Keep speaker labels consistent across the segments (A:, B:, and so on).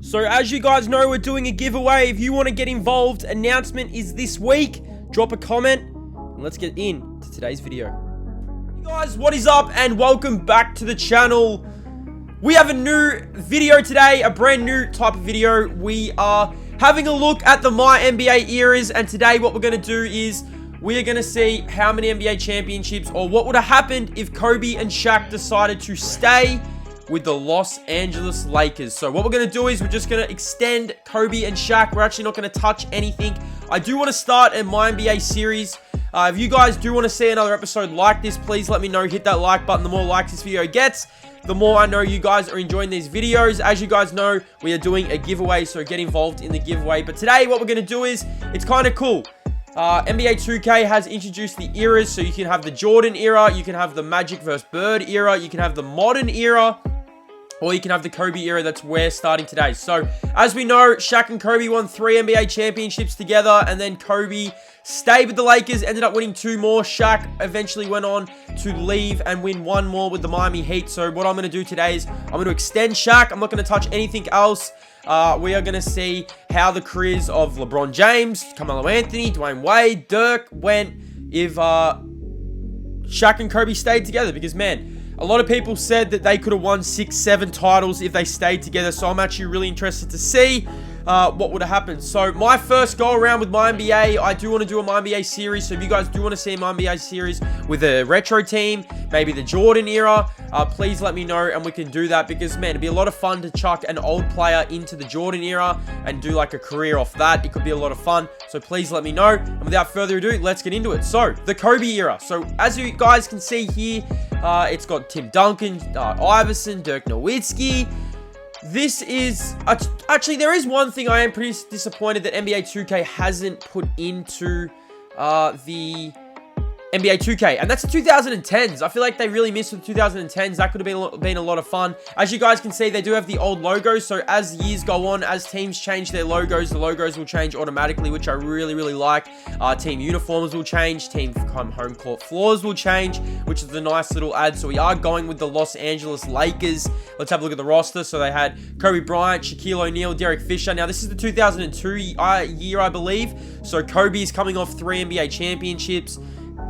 A: So as you guys know, we're doing a giveaway. If you want to get involved, announcement is this week. Drop a comment and let's get into today's video. Hey guys, what is up and welcome back to the channel. We have a new video today, a brand new type of video. We are having a look at the MyNBA Eras, and today what we're going to do is we are going to see how many NBA championships, or what would have happened if Kobe and Shaq decided to stay with the Los Angeles Lakers. So what we're going to do is we're just going to extend Kobe and Shaq. We're actually not going to touch anything. I do want to start a MyNBA series. If you guys do want to see another episode like this, please let me know. Hit that like button. The more likes this video gets, the more I know you guys are enjoying these videos. As you guys know, we are doing a giveaway, so get involved in the giveaway. But today, what we're going to do is, it's kind of cool. NBA 2K has introduced the eras, so you can have the Jordan era, you can have the Magic vs. Bird era, you can have the modern era, or you can have the Kobe era. That's where starting today. So, as we know, Shaq and Kobe won 3 NBA championships together, and then Kobe stayed with the Lakers, ended up winning 2 more. Shaq eventually went on to leave and win 1 more with the Miami Heat. So, what I'm going to do today is I'm going to extend Shaq. I'm not going to touch anything else. We are going to see how the careers of LeBron James, Carmelo Anthony, Dwayne Wade, Dirk went if Shaq and Kobe stayed together. Because, man, a lot of people said that they could have won 6, 7 titles if they stayed together. So I'm actually really interested to see what would have happened. So my first go around with MyNBA, I do want to do a MyNBA series. So if you guys do want to see a MyNBA series with a retro team, maybe the Jordan era, please let me know and we can do that. Because, man, it'd be a lot of fun to chuck an old player into the Jordan era and do like a career off that. It could be a lot of fun. So please let me know. And without further ado, let's get into it. So the Kobe era. So as you guys can see here, it's got Tim Duncan, Iverson, Dirk Nowitzki. This is... actually, there is one thing I am pretty disappointed that NBA 2K hasn't put into the NBA 2K, and that's the 2010s. I feel like they really missed with the 2010s. That could have been a lot of fun. As you guys can see, they do have the old logos, so as years go on, as teams change their logos, the logos will change automatically, which I really, really like. Team uniforms will change, team home court floors will change, which is a nice little add. So we are going with the Los Angeles Lakers. Let's have a look at the roster. So they had Kobe Bryant, Shaquille O'Neal, Derek Fisher. Now, this is the 2002 year, I believe. So Kobe is coming off 3 NBA championships.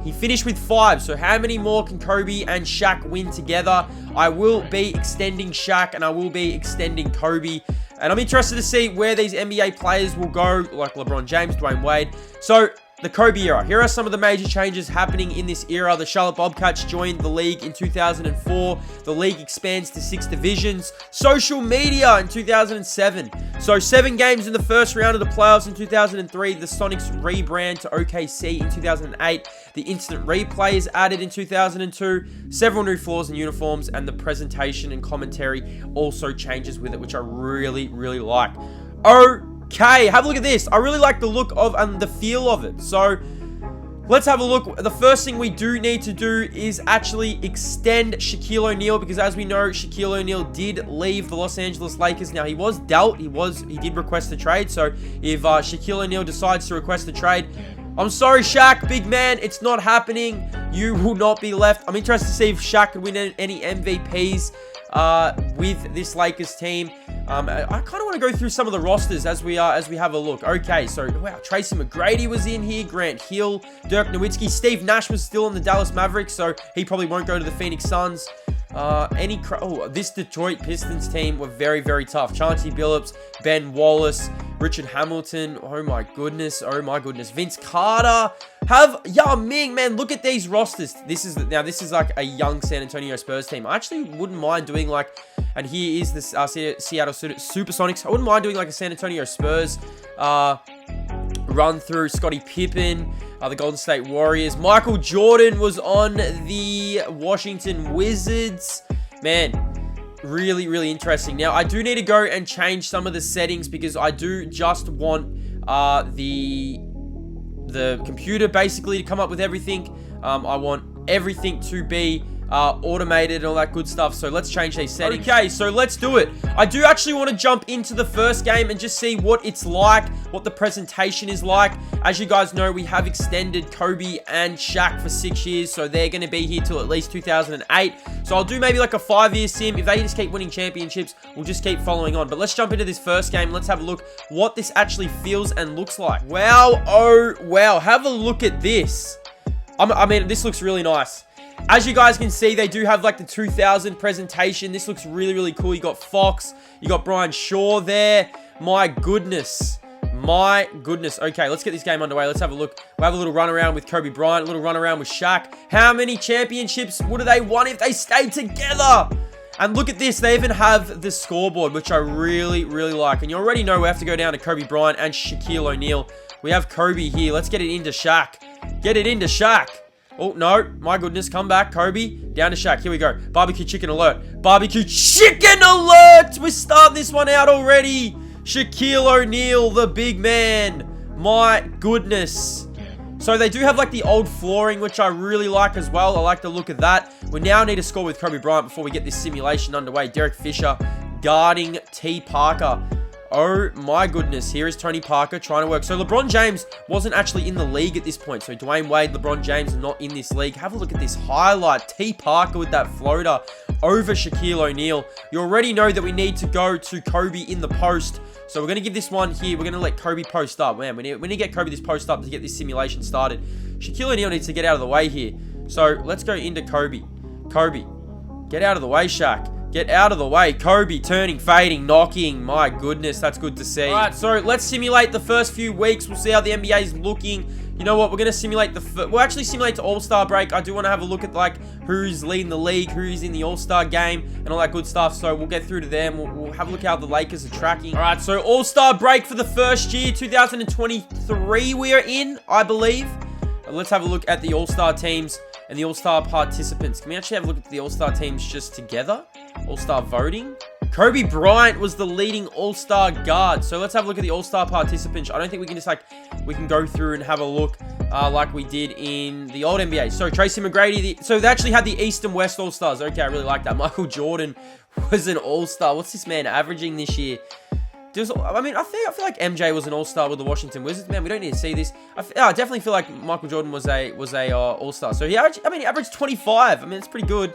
A: He finished with 5, so how many more can Kobe and Shaq win together? I will be extending Shaq and I will be extending Kobe. And I'm interested to see where these NBA players will go, like LeBron James, Dwayne Wade. So, the Kobe era. Here are some of the major changes happening in this era. The Charlotte Bobcats joined the league in 2004. The league expands to 6 divisions. Social media in 2007. So 7 games in the first round of the playoffs in 2003. The Sonics rebrand to OKC in 2008. The instant replay is added in 2002. Several new floors and uniforms, and the presentation and commentary also changes with it, which I really, really like. Okay, have a look at this. I really like the look of and the feel of it. So, let's have a look. The first thing we do need to do is actually extend Shaquille O'Neal, because as we know, Shaquille O'Neal did leave the Los Angeles Lakers. Now, he was dealt. He did request a trade. So, if Shaquille O'Neal decides to request a trade, I'm sorry, Shaq, big man, it's not happening. You will not be left. I'm interested to see if Shaq could win any MVPs with this Lakers team. I kind of want to go through some of the rosters as we have a look. Okay, so wow, Tracy McGrady was in here, Grant Hill, Dirk Nowitzki, Steve Nash was still in the Dallas Mavericks, so he probably won't go to the Phoenix Suns. This Detroit Pistons team were very, very tough. Chauncey Billups, Ben Wallace, Richard Hamilton. Oh my goodness. Vince Carter. Yao Ming, man, look at these rosters. This is like a young San Antonio Spurs team. I actually wouldn't mind doing like, and here is this Seattle Supersonics. I wouldn't mind doing like a San Antonio Spurs run through. Scottie Pippen, the Golden State Warriors. Michael Jordan was on the Washington Wizards. Man, really, really interesting. Now, I do need to go and change some of the settings because I do just want the computer basically to come up with everything. I want everything to be automated and all that good stuff. So let's change these settings. Okay, so let's do it. I do actually want to jump into the first game and just see what it's like, what the presentation is like. As you guys know, we have extended Kobe and Shaq for 6 years, so they're going to be here till at least 2008. So I'll do maybe like a 5-year sim. If they just keep winning championships, we'll just keep following on. But let's jump into this first game. Let's have a look what this actually feels and looks like. Wow, oh wow, have a look at this. I mean, this looks really nice. As you guys can see, they do have like the 2000 presentation. This looks really, really cool. You got Fox. You got Brian Shaw there. My goodness. My goodness. Okay, let's get this game underway. Let's have a look. We'll have a little run around with Kobe Bryant. A little run around with Shaq. How many championships would they won if they stayed together? And look at this. They even have the scoreboard, which I really, really like. And you already know we have to go down to Kobe Bryant and Shaquille O'Neal. We have Kobe here. Let's get it into Shaq. Get it into Shaq. Oh, no. My goodness. Come back, Kobe. Down to Shaq. Here we go. Barbecue chicken alert. Barbecue chicken alert! We're starting this one out already. Shaquille O'Neal, the big man. My goodness. So they do have like the old flooring, which I really like as well. I like the look of that. We now need to score with Kobe Bryant before we get this simulation underway. Derek Fisher guarding T. Parker. Oh my goodness, here is Tony Parker trying to work. So LeBron James wasn't actually in the league at this point. So Dwayne Wade, LeBron James are not in this league. Have a look at this highlight. T. Parker with that floater over Shaquille O'Neal. You already know that we need to go to Kobe in the post. So we're going to give this one here. We're going to let Kobe post up. Man, we need to get Kobe this post up to get this simulation started. Shaquille O'Neal needs to get out of the way here. So let's go into Kobe. Kobe, get out of the way, Shaq. Get out of the way. Kobe turning, fading, knocking. My goodness, that's good to see. All right, so let's simulate the first few weeks. We'll see how the NBA is looking. You know what? We're going to simulate we'll actually simulate the All-Star break. I do want to have a look at like who's leading the league, who's in the All-Star game, and all that good stuff. So we'll get through to them. We'll have a look how the Lakers are tracking. All right, so All-Star break for the first year, 2023 we are in, I believe. Let's have a look at the All-Star teams and the All-Star participants. Can we actually have a look at the All-Star teams just together? All-Star voting. Kobe Bryant was the leading All-Star guard. So let's have a look at the All-Star participants. I don't think we can just we can go through and have a look like we did in the old NBA. So Tracy McGrady, so they actually had the East and West All-Stars. Okay, I really like that. Michael Jordan was an All-Star. What's this man averaging this year? I mean, I feel like MJ was an All-Star with the Washington Wizards. Man, we don't need to see this. I definitely feel like Michael Jordan was a All-Star. So he averaged 25. I mean, it's pretty good.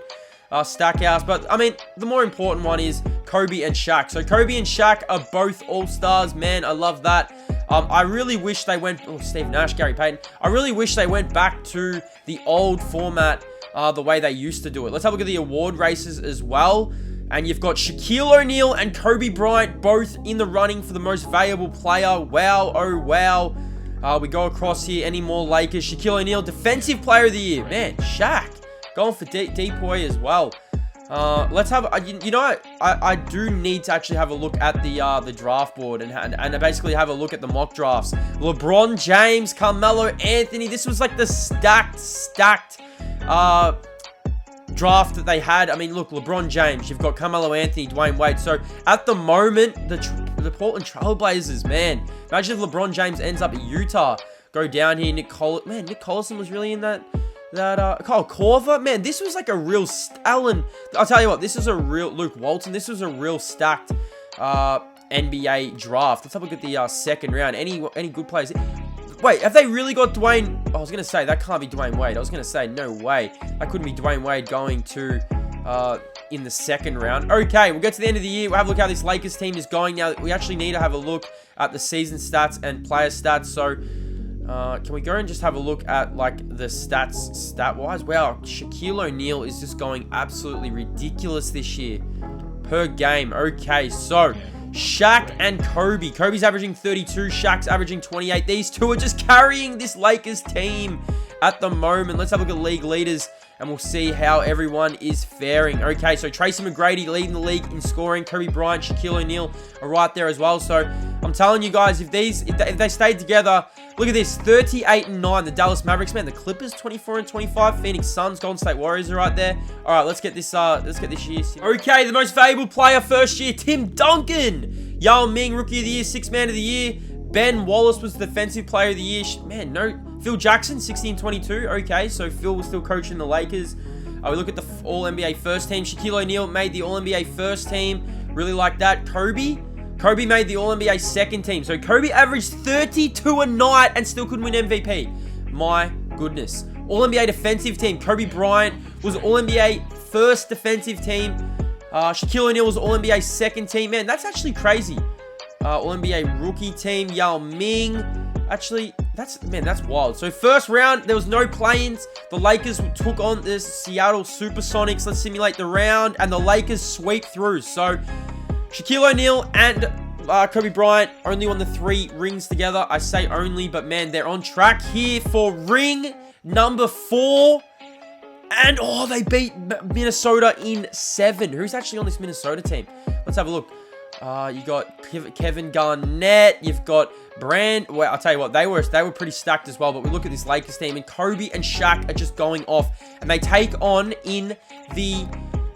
A: Stackhouse, but I mean, the more important one is Kobe and Shaq. So Kobe and Shaq are both All-Stars. Man, I love that. I really wish they went, Steve Nash, Gary Payton. I really wish they went back to the old format, the way they used to do it. Let's have a look at the award races as well. And you've got Shaquille O'Neal and Kobe Bryant both in the running for the most valuable player. Wow, oh wow. We go across here, any more Lakers. Shaquille O'Neal, Defensive Player of the Year. Man, Shaq. Going for Depoy as well. Let's have, you know, I do need to actually have a look at the draft board and basically have a look at the mock drafts. LeBron James, Carmelo Anthony. This was like the stacked draft that they had. I mean, look, LeBron James, you've got Carmelo Anthony, Dwayne Wade. So at the moment, the Portland Trailblazers, man. Imagine if LeBron James ends up at Utah. Go down here, Nick Collison was really in that. Kyle Korver, man, this was like a real Allen. I'll tell you what, this is a real Luke Walton. This was a real stacked NBA draft. Let's have a look at the second round. Any good players? Wait, have they really got Dwayne? I was gonna say that can't be Dwayne Wade. I was gonna say no way. That couldn't be Dwayne Wade going to in the second round. Okay, we'll get to the end of the year. We'll have a look how this Lakers team is going now. We actually need to have a look at the season stats and player stats. So. Can we go and just have a look at, like, the stats, stat-wise? Wow, Shaquille O'Neal is just going absolutely ridiculous this year. Per game. Okay, so, Shaq and Kobe. Kobe's averaging 32, Shaq's averaging 28. These two are just carrying this Lakers team at the moment. Let's have a look at league leaders, and we'll see how everyone is faring. Okay, so Tracy McGrady leading the league in scoring. Kobe Bryant, Shaquille O'Neal are right there as well. So, I'm telling you guys, if they stayed together, look at this, 38-9. The Dallas Mavericks, man. The Clippers, 24-25. Phoenix Suns, Golden State Warriors are right there. All right, let's get this year. Okay, the most valuable player first year, Tim Duncan. Yao Ming, Rookie of the Year, Sixth Man of the Year. Ben Wallace was the Defensive Player of the Year. Man, no. Phil Jackson, 16-22. Okay, so Phil was still coaching the Lakers. We look at the All-NBA first team. Shaquille O'Neal made the All-NBA first team. Really like that. Kobe made the All-NBA second team. So Kobe averaged 32 a night and still couldn't win MVP. My goodness. All-NBA defensive team. Kobe Bryant was All-NBA first defensive team. Shaquille O'Neal was All-NBA second team. Man, that's actually crazy. All-NBA rookie team. Yao Ming. Actually, that's wild. So first round, there was no play-ins. The Lakers took on the Seattle Supersonics. Let's simulate the round. And the Lakers sweep through. So Shaquille O'Neal and Kobe Bryant only won the 3 rings together. I say only, but man, they're on track here for ring number 4. And, oh, they beat Minnesota in 7. Who's actually on this Minnesota team? Let's have a look. You got Kevin Garnett. You've got well, I'll tell you what, they were pretty stacked as well. But we look at this Lakers team, and Kobe and Shaq are just going off. And they take on in the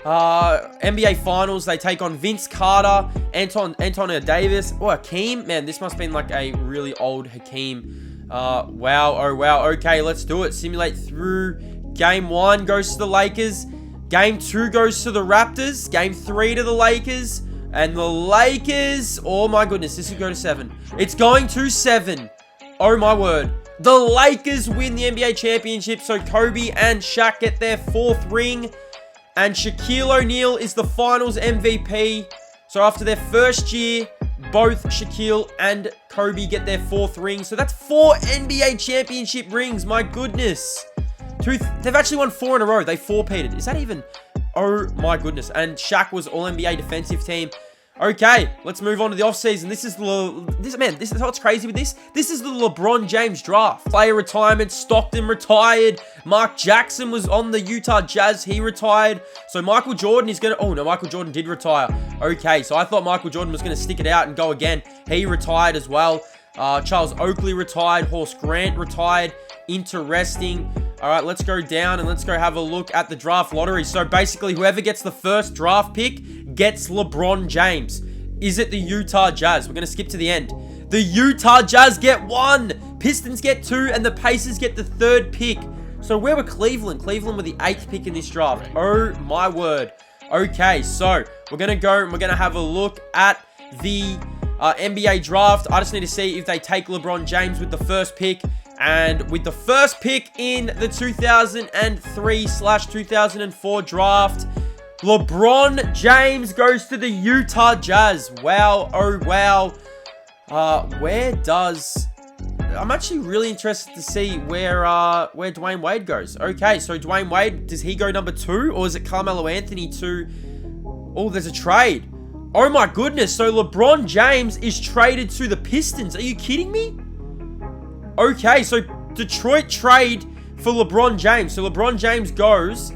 A: NBA Finals. They take on Vince Carter, Antonio Davis, or Hakeem. Man, this must have been like a really old Hakeem. Wow, oh wow. Okay, let's do it. Simulate through. Game 1 goes to the Lakers. Game 2 goes to the Raptors. Game 3 to the Lakers. And the Lakers, oh my goodness, this will go to 7. It's going to 7. Oh my word. The Lakers win the NBA championship. So Kobe and Shaq get their 4th ring. And Shaquille O'Neal is the finals MVP. So after their first year, both Shaquille and Kobe get their 4th ring. So that's 4 NBA championship rings. My goodness. They've actually won 4 in a row. They 4-peated. Is that even... Oh my goodness. And Shaq was All-NBA defensive team. Okay, let's move on to the offseason. This is what's crazy with this. This is the LeBron James draft. Player retirement. Stockton retired. Mark Jackson was on the Utah Jazz. He retired. So Michael Jordan is going to... Oh, no, Michael Jordan did retire. Okay, so I thought Michael Jordan was going to stick it out and go again. He retired as well. Charles Oakley retired. Horace Grant retired. Interesting. All right, let's go down and let's go have a look at the draft lottery. So basically, whoever gets the first draft pick gets LeBron James. Is it the Utah Jazz? We're going to skip to the end. The Utah Jazz get 1. Pistons get 2. And the Pacers get the 3rd pick. So where were Cleveland? Cleveland were the 8th pick in this draft. Oh, my word. Okay, so we're going to go and we're going to have a look at the NBA draft. I just need to see if they take LeBron James with the first pick. And with the first pick in the 2003/2004 draft, LeBron James goes to the Utah Jazz. Wow, oh wow. I'm actually really interested to see where Dwayne Wade goes. Okay, so Dwayne Wade, does he go number 2? Or is it Carmelo Anthony to... Oh, there's a trade. Oh my goodness, so LeBron James is traded to the Pistons. Are you kidding me? Okay, so Detroit trade for LeBron James. So LeBron James goes,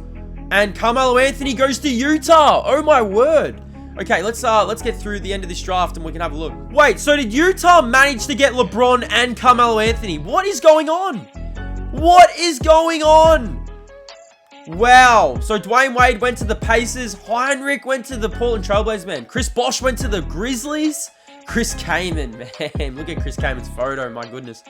A: and Carmelo Anthony goes to Utah. Oh my word. Okay, let's get through the end of this draft and we can have a look. Wait, so did Utah manage to get LeBron and Carmelo Anthony? What is going on? What is going on? Wow. So Dwayne Wade went to the Pacers. Heinrich went to the Portland Trailblazers, man. Chris Bosh went to the Grizzlies. Chris Kaman, man. Look at Chris Kaman's photo. My goodness.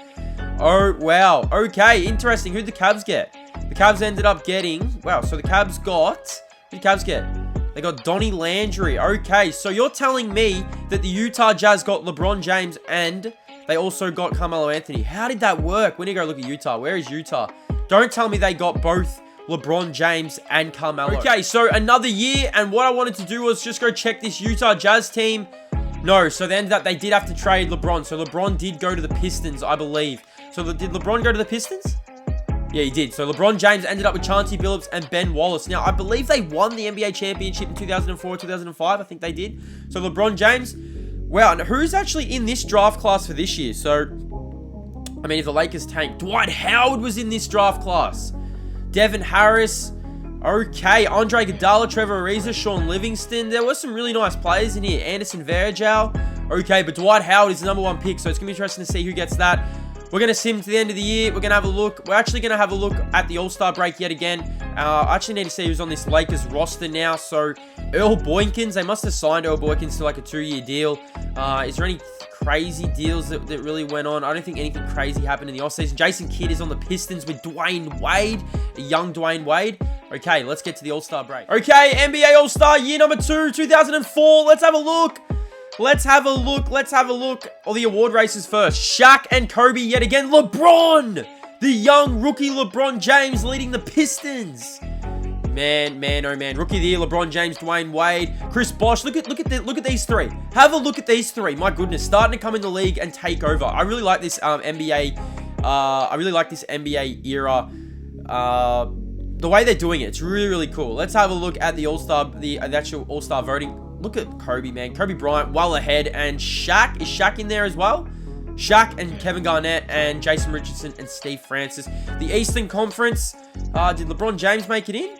A: Oh, wow. Okay, interesting. Who'd the Cavs get? The Cavs ended up getting... Wow, so the Cavs got... Who'd the Cavs get? They got Donnie Landry. Okay, so you're telling me that the Utah Jazz got LeBron James and they also got Carmelo Anthony. How did that work? We need to go look at Utah. Where is Utah? Don't tell me they got both LeBron James and Carmelo. Okay, so another year, and what I wanted to do was just go check this Utah Jazz team. No, so they ended up, they did have to trade LeBron. So LeBron did go to the Pistons, I believe. So did LeBron go to the Pistons? Yeah, he did. So LeBron James ended up with Chauncey Billups and Ben Wallace. Now, I believe they won the NBA championship in 2004, 2005. I think they did. So LeBron James. Wow, and who's actually in this draft class for this year? So, I mean, if the Lakers tank, Dwight Howard was in this draft class. Devin Harris. Okay, Andre Iguodala, Trevor Ariza, Sean Livingston. There were some really nice players in here. Anderson Varejao. Okay, but Dwight Howard is the #1 pick, so it's going to be interesting to see who gets that. We're going to sim to the end of the year. We're going to have a look. We're actually going to have a look at the All-Star break yet again. I actually need to see who's on this Lakers roster now. So, Earl Boykins. They must have signed Earl Boykins to like a 2-year deal. Is there any crazy deals that really went on? I don't think anything crazy happened in the offseason. Jason Kidd is on the Pistons with Dwayne Wade, a young Dwayne Wade. Okay, let's get to the All-Star break. Okay, NBA All-Star year number 2, 2004. Let's have a look. Let's have a look. All the award races first. Shaq and Kobe yet again. LeBron! The young rookie LeBron James leading the Pistons. Man, oh man. Rookie of the year, LeBron James, Dwayne Wade, Chris Bosh. Look at these three. Have a look at these three. My goodness, starting to come in the league and take over. I really like this NBA. I really like this NBA era. The way they're doing it, it's really, really cool. Let's have a look at the All-Star, the actual All-Star voting. Look at Kobe, man. Kobe Bryant, well ahead. And Shaq. Is Shaq in there as well? Shaq and Kevin Garnett and Jason Richardson and Steve Francis. The Eastern Conference. Did LeBron James make it in?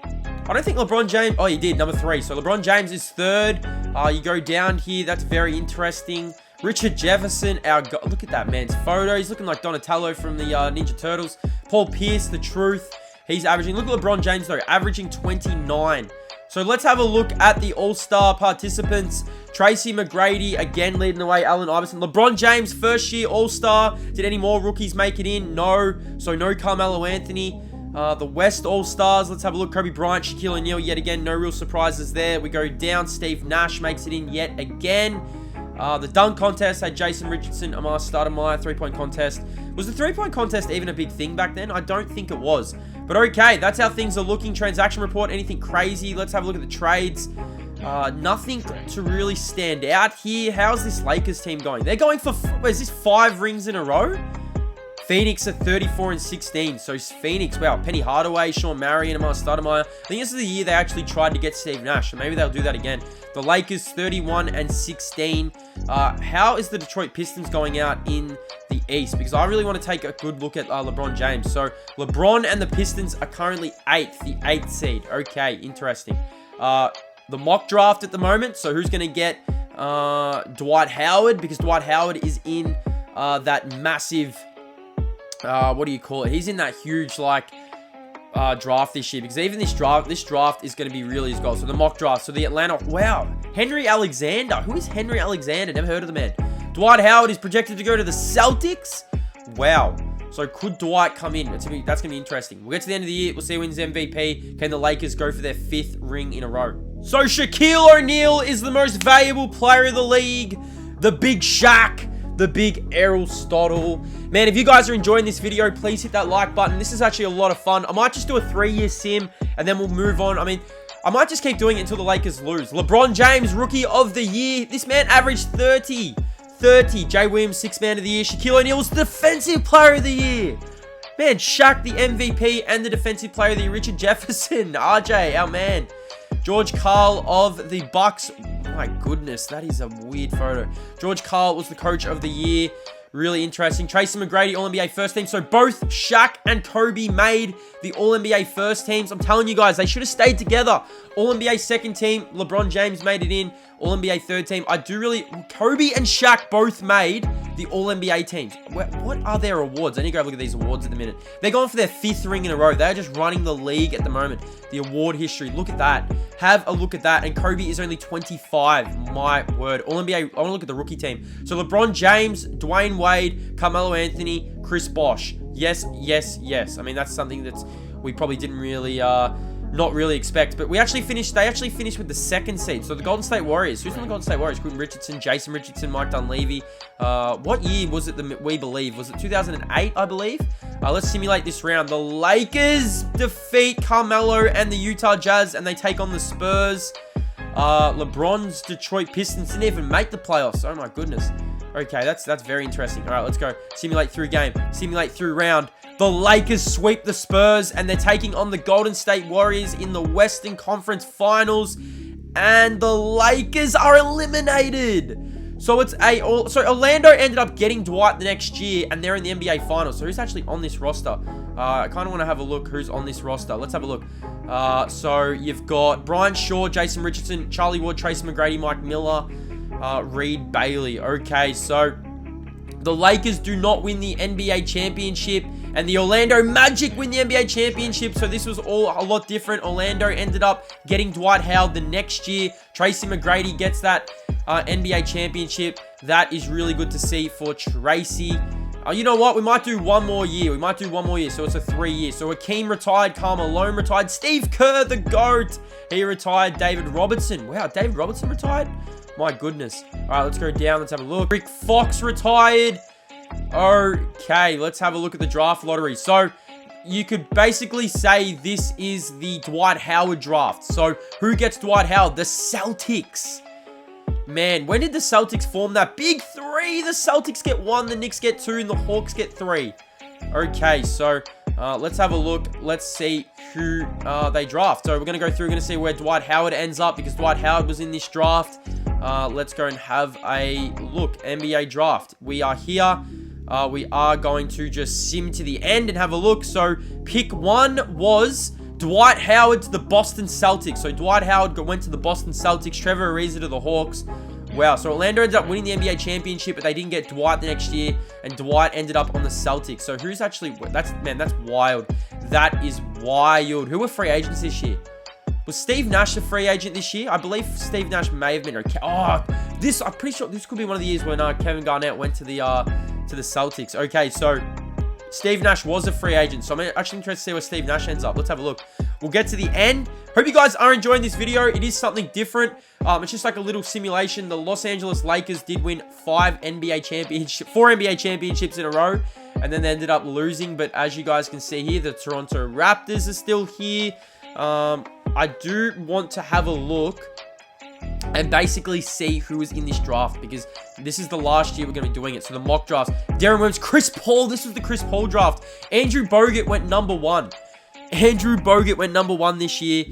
A: I don't think LeBron James... Oh, he did. Number 3. So LeBron James is 3rd. You go down here. That's very interesting. Richard Jefferson. Look at that man's photo. He's looking like Donatello from the Ninja Turtles. Paul Pierce, the truth. He's averaging... Look at LeBron James, though. Averaging 29. So let's have a look at the All-Star participants. Tracy McGrady, again leading the way. Allen Iverson. LeBron James, first year All-Star. Did any more rookies make it in? No. So no Carmelo Anthony. The West All-Stars. Let's have a look. Kobe Bryant, Shaquille O'Neal, yet again. No real surprises there. We go down. Steve Nash makes it in yet again. The dunk contest had Jason Richardson, Amar Stoudemire. Three-point contest. Was the three-point contest even a big thing back then? I don't think it was. But okay, that's how things are looking. Transaction report, anything crazy? Let's have a look at the trades. Nothing to really stand out here. How's this Lakers team going? They're going for, is this 5 rings in a row? Phoenix are 34 and 16. So Phoenix, wow. Penny Hardaway, Sean Marion, Amar Stoudemire. I think this is the year they actually tried to get Steve Nash. So maybe they'll do that again. The Lakers 31 and 16. How is the Detroit Pistons going out in the East? Because I really want to take a good look at LeBron James. So LeBron and the Pistons are currently 8th, the 8th seed. Okay, interesting. The mock draft at the moment. So who's going to get Dwight Howard? Because Dwight Howard is in that massive... what do you call it? He's in that huge, like, draft this year. Because even this draft is going to be really his goal. So the mock draft. So the Atlanta... Wow. Henry Alexander. Who is Henry Alexander? Never heard of the man. Dwight Howard is projected to go to the Celtics. Wow. So could Dwight come in? That's going to be interesting. We'll get to the end of the year. We'll see who wins MVP. Can the Lakers go for their 5th ring in a row? So Shaquille O'Neal is the most valuable player of the league. The big Shaq. The big Aristotle. Man, if you guys are enjoying this video, please hit that like button. This is actually a lot of fun. I might just do a 3-year sim, and then we'll move on. I mean, I might just keep doing it until the Lakers lose. LeBron James, Rookie of the Year. This man averaged 30. Jay Williams, 6th Man of the Year. Shaquille O'Neal was Defensive Player of the Year. Man, Shaq, the MVP, and the Defensive Player of the Year. Richard Jefferson, RJ, our man. George Karl of the Bucks. My goodness, that is a weird photo. George Karl was the Coach of the Year. Really interesting. Tracy McGrady, All-NBA first team. So both Shaq and Kobe made the All-NBA first teams. I'm telling you guys, they should have stayed together. All-NBA second team. LeBron James made it in. All-NBA third team. Kobe and Shaq both made the All-NBA teams. What are their awards? I need to go look at these awards at the minute. They're going for their 5th ring in a row. They're just running the league at the moment. The award history. Look at that. Have a look at that. And Kobe is only 25. My word. All-NBA. I want to look at the rookie team. So LeBron James, Dwayne Wade, Carmelo Anthony, Chris Bosh. Yes. I mean, that's something that we probably didn't really... not really expect, but they actually finished with the 2nd seed. So the Golden State Warriors. Who's on the Golden State Warriors? Quentin Richardson, Jason Richardson, Mike Dunleavy. What year was it that we believe? Was it 2008, I believe? Let's simulate this round. The Lakers defeat Carmelo and the Utah Jazz, and they take on the Spurs. LeBron's Detroit Pistons didn't even make the playoffs. Oh my goodness. Okay, that's very interesting. All right, let's go. Simulate through game. Simulate through round. The Lakers sweep the Spurs, and they're taking on the Golden State Warriors in the Western Conference Finals, and the Lakers are eliminated. So Orlando ended up getting Dwight the next year, and they're in the NBA Finals. So who's actually on this roster? I kind of want to have a look who's on this roster. Let's have a look. So you've got Brian Shaw, Jason Richardson, Charlie Ward, Tracy McGrady, Mike Miller, Reed Bailey. Okay, so the Lakers do not win the NBA championship, and the Orlando Magic win the NBA championship. So this was all a lot different. Orlando ended up getting Dwight Howard the next year. Tracy McGrady gets that NBA championship. That is really good to see for Tracy. You know what? We might do one more year. So it's a 3 year. So Hakeem retired. Karl Malone retired. Steve Kerr, the GOAT. He retired. David Robertson. Wow, David Robertson retired? My goodness. All right, let's go down. Let's have a look. Rick Fox retired. Okay, let's have a look at the draft lottery. So you could basically say this is the Dwight Howard draft. So who gets Dwight Howard? The Celtics. Man, when did the Celtics form that big three? The Celtics get 1, the Knicks get 2, and the Hawks get 3. Okay, so let's have a look. Let's see who they draft. So we're going to go through. We're going to see where Dwight Howard ends up because Dwight Howard was in this draft. Let's go and have a look. NBA draft. We are here. We are going to just sim to the end and have a look. So pick 1 was Dwight Howard to the Boston Celtics. So Dwight Howard went to the Boston Celtics. Trevor Ariza to the Hawks. Wow, so Orlando ended up winning the NBA championship, but they didn't get Dwight the next year, and Dwight ended up on the Celtics. So who's actually... that's wild. That is wild. Who were free agents this year? Was Steve Nash a free agent this year? I believe Steve Nash may have been. Okay. Oh, I'm pretty sure this could be one of the years when Kevin Garnett went to the Celtics. Okay, so Steve Nash was a free agent. So I'm actually interested to see where Steve Nash ends up. Let's have a look. We'll get to the end. Hope you guys are enjoying this video. It is something different. It's just like a little simulation. The Los Angeles Lakers did win 4 NBA championships in a row. And then they ended up losing. But as you guys can see here, the Toronto Raptors are still here. I do want to have a look and basically see who is in this draft because this is the last year we're going to be doing it. So the mock drafts. Darren Williams, Chris Paul. This was the Chris Paul draft. Andrew Bogut went number 1. Andrew Bogut went number 1 this year.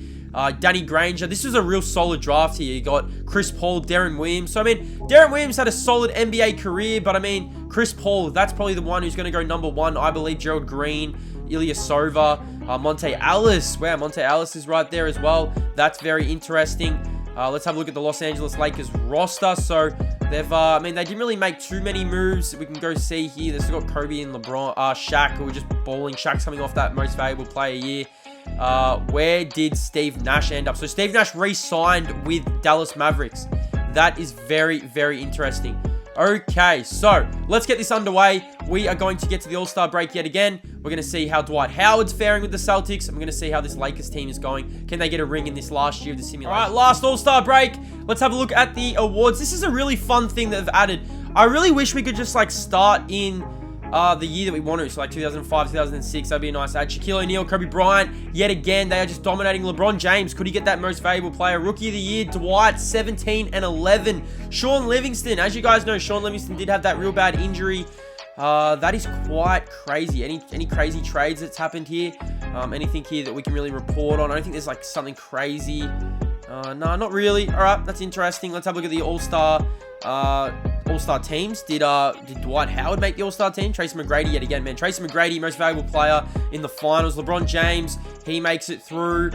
A: Danny Granger. This was a real solid draft here. You got Chris Paul, Darren Williams. So, I mean, Darren Williams had a solid NBA career, but, I mean, Chris Paul, that's probably the one who's going to go number 1. I believe Gerald Green, Ilyasova, Monte Ellis. Wow, Monte Ellis is right there as well. That's very interesting. Let's have a look at the Los Angeles Lakers roster. So, they've, they didn't really make too many moves. We can go see here. They've still got Kobe and LeBron, Shaq, who are just balling. Shaq's coming off that most valuable player year. Where did Steve Nash end up? So, Steve Nash re-signed with Dallas Mavericks. That is very, very interesting. Okay, so let's get this underway. We are going to get to the All-Star break yet again. We're going to see how Dwight Howard's faring with the Celtics. I'm going to see how this Lakers team is going. Can they get a ring in this last year of the simulation? All right, last All-Star break. Let's have a look at the awards. This is a really fun thing that they've added. I really wish we could just like start in the year that we want to. So like 2005, 2006, that'd be a nice ad. Shaquille O'Neal, Kobe Bryant, yet again, they are just dominating. LeBron James, could he get that most valuable player? Rookie of the year, Dwight, 17 and 11. Sean Livingston, as you guys know, Sean Livingston did have that real bad injury. That is quite crazy. Any crazy trades that's happened here? Anything here that we can really report on? I don't think there's like something crazy. No, not really. All right, that's interesting. Let's have a look at the All-Star teams. Did Dwight Howard make the All-Star team? Tracy McGrady yet again, man. Tracy McGrady, most valuable player in the finals. LeBron James, he makes it through.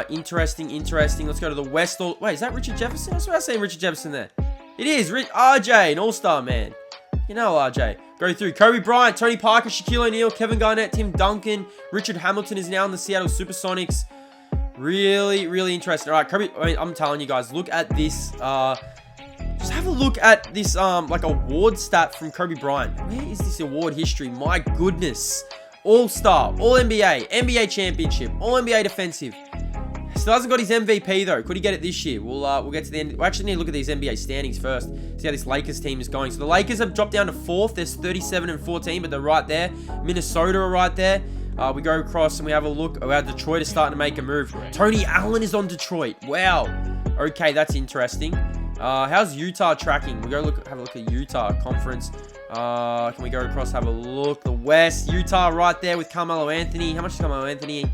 A: Interesting. Let's go to the West. Wait, is that Richard Jefferson? That's what I was saying, Richard Jefferson there. It is. RJ, an All-Star, man. You know RJ. Go through. Kobe Bryant, Tony Parker, Shaquille O'Neal, Kevin Garnett, Tim Duncan. Richard Hamilton is now in the Seattle Supersonics. Really, really interesting. All right, Kobe. I'm telling you guys, look at this. Just have a look at this, like award stat from Kobe Bryant. Where is this award history? My goodness. All-Star, All-NBA, NBA Championship, All-NBA Defensive. Still hasn't got his MVP though. Could he get it this year? We'll get to the end. We actually need to look at these NBA standings first. See how this Lakers team is going. So the Lakers have dropped down to 4th. There's 37 and 14, but they're right there. Minnesota are right there. We go across and we have a look. Oh, Detroit is starting to make a move. Tony Allen is on Detroit. Wow. Okay, that's interesting. How's Utah tracking? We go have a look at Utah conference. Can we go across, have a look? The West, Utah right there with Carmelo Anthony. How much is Carmelo Anthony?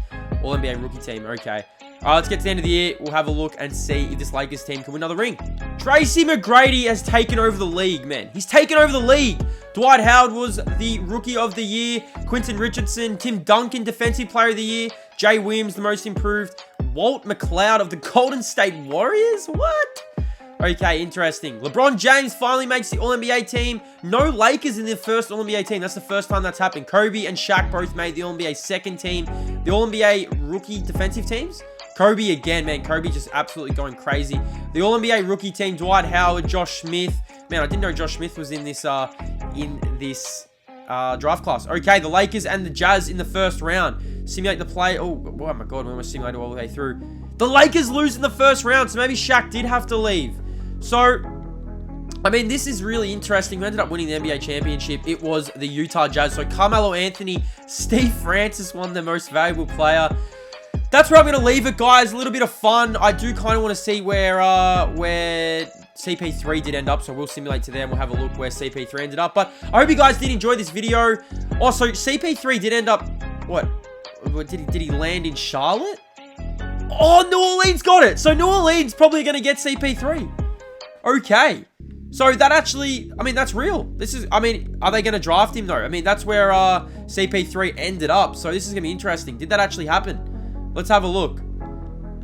A: All-NBA rookie team. Okay. All right, let's get to the end of the year. We'll have a look and see if this Lakers team can win another ring. Tracy McGrady has taken over the league, man. He's taken over the league. Dwight Howard was the Rookie of the Year. Quentin Richardson, Tim Duncan, Defensive Player of the Year. Jay Williams, the Most Improved. Walt McLeod of the Golden State Warriors? What? Okay, interesting. LeBron James finally makes the All-NBA team. No Lakers in the first All-NBA team. That's the first time that's happened. Kobe and Shaq both made the All-NBA second team. The All-NBA rookie defensive teams. Kobe again, man. Kobe just absolutely going crazy. The All-NBA rookie team, Dwight Howard, Josh Smith. Man, I didn't know Josh Smith was in this draft class. Okay, the Lakers and the Jazz in the first round. Simulate the play. Oh my God, we almost simulated all the way through. The Lakers lose in the first round, so maybe Shaq did have to leave. So, I mean, this is really interesting. We ended up winning the NBA championship. It was the Utah Jazz. So, Carmelo Anthony, Steve Francis won the most valuable player. That's where I'm going to leave it, guys. A little bit of fun. I do kind of want to see where CP3 did end up, so we'll simulate to them. We'll have a look where CP3 ended up. But I hope you guys did enjoy this video. Also, CP3 did end up... What? Did he land in Charlotte? Oh, New Orleans got it. So New Orleans probably going to get CP3. Okay. So that actually, I mean, that's real. This is, I mean, are they going to draft him though? I mean, that's where CP3 ended up. So this is going to be interesting. Did that actually happen? Let's have a look.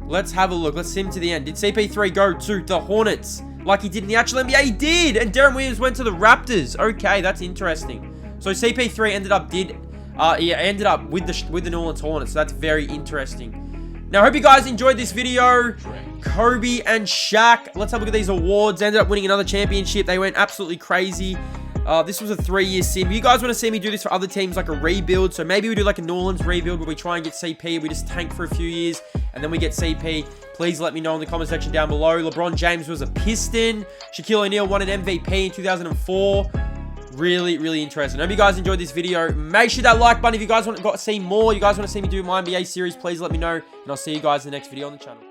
A: Let's have a look. Let's sim to the end. Did CP3 go to the Hornets like he did in the actual NBA? He did. And Deron Williams went to the Raptors. Okay, that's interesting. So CP3 ended up with the New Orleans Hornets. So that's very interesting. Now, I hope you guys enjoyed this video. Kobe and Shaq. Let's have a look at these awards. Ended up winning another championship. They went absolutely crazy. This was a 3-year sim. You guys want to see me do this for other teams, like a rebuild? So maybe we do like a New Orleans rebuild where we try and get CP. We just tank for a few years, and then we get CP. Please let me know in the comment section down below. LeBron James was a Piston. Shaquille O'Neal won an MVP in 2004. Really, really interesting. I hope you guys enjoyed this video. Make sure that like button if you guys want to see more. You guys want to see me do my MyNBA series, please let me know. And I'll see you guys in the next video on the channel.